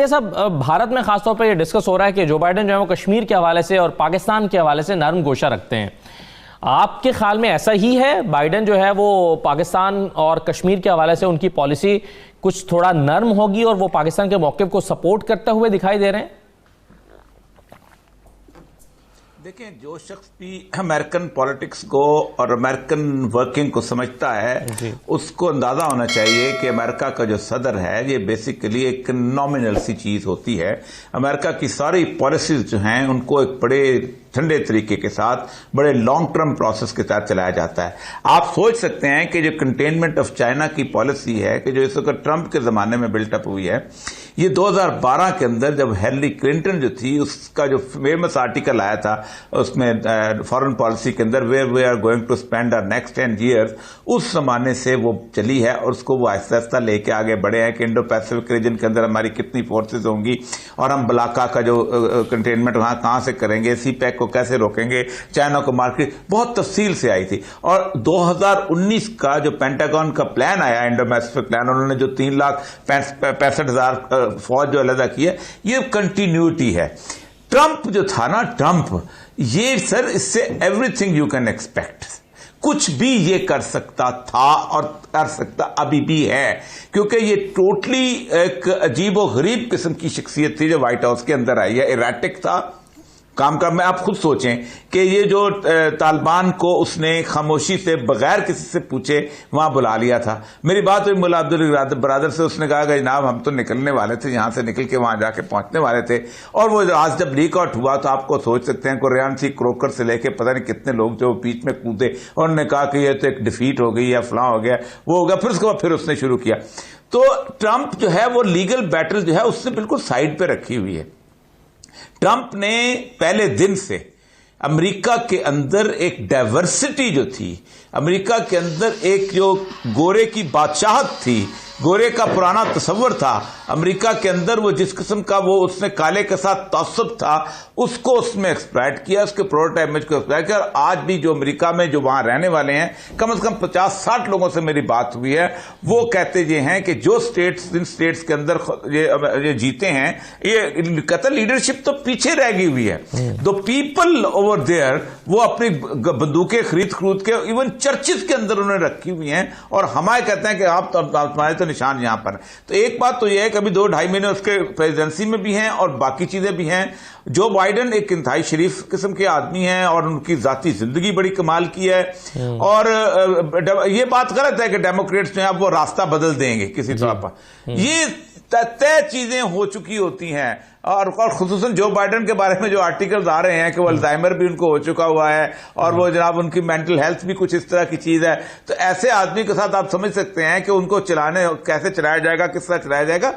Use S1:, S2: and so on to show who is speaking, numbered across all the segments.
S1: ये सब भारत में खासतौर पर ये डिस्कस हो रहा है कि जो बाइडेन जो है वो कश्मीर के हवाले से और पाकिस्तान के हवाले से नरम गोशा रखते हैं। आपके ख्याल में ऐसा ही है? बाइडेन जो है वो पाकिस्तान और कश्मीर के हवाले से उनकी पॉलिसी कुछ थोड़ा नर्म होगी और वो पाकिस्तान के मौक़िफ़ को सपोर्ट करते हुए दिखाई दे रहे हैं?
S2: देखें, जो शख्स भी अमेरिकन पॉलिटिक्स को और अमेरिकन वर्किंग को समझता है उसको अंदाजा होना चाहिए कि अमेरिका का जो सदर है ये बेसिकली एक नॉमिनल सी चीज होती है। अमेरिका की सारी पॉलिसीज जो हैं उनको एक बड़े ठंडे तरीके के साथ बड़े लॉन्ग टर्म प्रोसेस के साथ चलाया जाता है। आप सोच सकते हैं कि जो कंटेनमेंट ऑफ चाइना की पॉलिसी है कि जो इस वक्त ट्रंप के जमाने में बिल्टअप हुई है, ये 2012 के अंदर जब हिलरी क्लिंटन जो थी उसका जो फेमस आर्टिकल आया था उसमें फॉरेन पॉलिसी के अंदर where we are going to spend our next 10 years, उस जमाने से वो चली है और उसको वो आहिस्ता आहिस्ता लेके आगे बढ़े हैं कि इंडो पैसिफिक रीजन के अंदर हमारी कितनी फोर्सेज होंगी और हम बलाका का जो कंटेनमेंट वहां कहां से करेंगे, सीपैक को कैसे रोकेंगे, चाइना को मार्केट बहुत तफसील से आई थी। और 2019 का जो पेंटागन का प्लान आया, इंडो पैसिफिक प्लान, उन्होंने जो 3,65,000 फौज जो अलग की है, ये कंटिन्यूटी है। ट्रंप जो था ना, ट्रंप ये सर इससे एवरीथिंग यू कैन एक्सपेक्ट, कुछ भी ये कर सकता था और कर सकता अभी भी है, क्योंकि ये टोटली एक अजीब और गरीब किस्म की शख्सियत थी जो व्हाइट हाउस के अंदर आई है। इराटिक था काम का। मैं आप खुद सोचें कि ये जो तालिबान को उसने खामोशी से बगैर किसी से पूछे वहां बुला लिया था। मेरी बात हुई मुल्ला अब्दुल बरादर से, उसने कहा कि जनाब हम तो निकलने वाले थे, यहां से निकल के वहां जाके पहुंचने वाले थे, और वो आज जब लीक आउट हुआ तो आपको सोच सकते हैं कुरियन सी क्रोकर से लेके पता नहीं कितने लोग जो बीच में कूदे और उन्होंने कहा कि ये तो एक डिफीट हो गई या फलां हो गया, वो हो गया। फिर उसके बाद फिर उसने शुरू किया। तो ट्रंप जो है वो लीगल बैटल जो है उसने बिल्कुल साइड पे रखी हुई है। ट्रंप ने पहले दिन से अमेरिका के अंदर एक डाइवर्सिटी जो थी, अमेरिका के अंदर एक जो गोरे की बादशाहत थी, गोरे का पुराना तस्वर था अमेरिका के अंदर, वो जिस किस्म का वो उसने काले के साथ तासुब था उसको उसमें एक्सप्लॉइट किया, उसके प्रोटोटाइप इमेज को एक्सप्लॉइट किया। और आज भी जो अमेरिका में जो वहां रहने वाले हैं, कम से कम 50-60 लोगों से मेरी बात हुई है, वो कहते ये हैं कि जो स्टेट्स, जिन स्टेट्स के अंदर ये जीते हैं, ये कहते लीडरशिप तो पीछे रह गई हुई है। द पीपल ओवर देयर वो अपनी बंदूकें खरीद के इवन चर्चिस के अंदर उन्होंने रखी हुई हैं, और हमारे कहते हैं कि आप तुम्हारे तो निशान यहां पर। तो एक बात तो यह है कि अभी 2-2.5 महीने उसके प्रेसिडेंसी में भी हैं और बाकी चीजें भी हैं। जो बाइडेन एक इंतहाई शरीफ किस्म के आदमी हैं और उनकी जाती जिंदगी बड़ी कमाल की है, और ये बात गलत है कि डेमोक्रेट्स जो है वो रास्ता बदल देंगे किसी तरह पर। ये तय चीजें हो चुकी होती हैं, और खुसूसन जो बाइडेन के बारे में जो आर्टिकल्स आ रहे हैं कि वो अल्जाइमर भी उनको हो चुका हुआ है और वो जनाब उनकी मेंटल हेल्थ भी कुछ इस तरह की चीज है। तो ऐसे आदमी के साथ आप समझ सकते हैं कि उनको चलाने कैसे चलाया जाएगा, किस तरह चलाया जाएगा।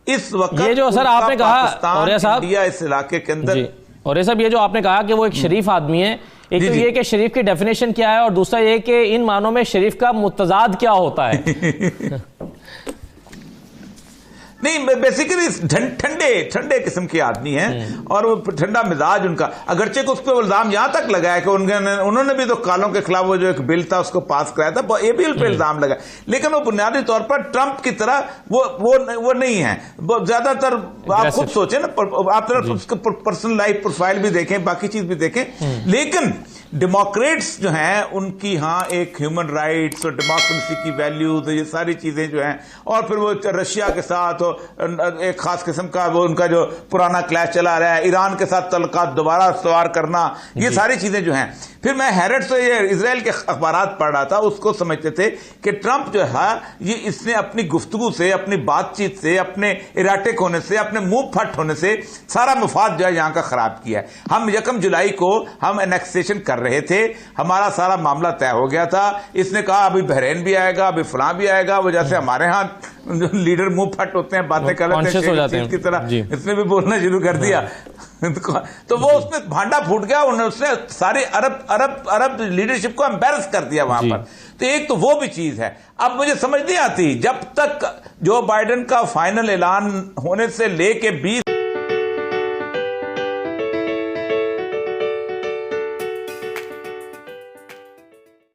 S2: इस वक्त
S1: ये जो सर आपने कहा और
S2: इंडिया इस इलाके के अंदर,
S1: और ये सब ये जो आपने कहा कि वो एक शरीफ आदमी है, एक तो ये कि शरीफ की डेफिनेशन क्या है और दूसरा ये कि इन मानों में शरीफ का मुतजाद क्या होता है।
S2: नहीं, बेसिकली ठंडे किस्म के आदमी हैं और वो ठंडा मिजाज उनका। अगरचे को उस पर इल्जाम यहां तक लगाया कि उन्होंने भी तो कालों के खिलाफ वो जो एक बिल था उसको पास कराया था, ये बिल पे इल्जाम लगा, लेकिन वो बुनियादी तौर पर ट्रंप की तरह वो नहीं है। ज्यादातर आप खुद सोचें ना, आप उसका पर्सनल लाइफ प्रोफाइल भी देखें, बाकी चीज भी देखें, लेकिन डेमोक्रेट्स जो हैं उनकी हाँ एक ह्यूमन राइट्स और डेमोक्रेसी की वैल्यूज, ये सारी चीजें जो हैं, और फिर वो रशिया के साथ एक खास किस्म का वो उनका जो पुराना क्लैश चला रहा है, ईरान के साथ तल्लुकात दोबारा सवार करना, ये सारी चीजें जो हैं। फिर मैं हैरत से ये इजराइल के अखबारात पढ़ रहा था, उसको समझते थे कि ट्रंप जो है ये इसने अपनी गुफ्तगू से, अपनी बातचीत से, अपने इराटिक होने से, अपने मुंह फट होने से सारा मफाद जो है यहां का खराब किया है। हम 1 जुलाई को हम एनेक्सेशन कर रहे थे, हमारा सारा मामला तय हो गया था। इसने कहा अभी बहरीन भी आएगा, अभी फलां भी आएगा, वो जैसे हमारे यहाँ लीडर मुंह फट होते हैं, बातें कर लेते हैं की तरह, इसने भी बोलना शुरू कर दिया। तो वो उसमें भांडा फूट गया, उसने सारी अरब लीडरशिप को एम्बैरस कर दिया वहां पर। तो एक तो वो भी चीज है। अब मुझे समझ नहीं आती, जब तक जो बाइडेन का फाइनल ऐलान होने से लेके 20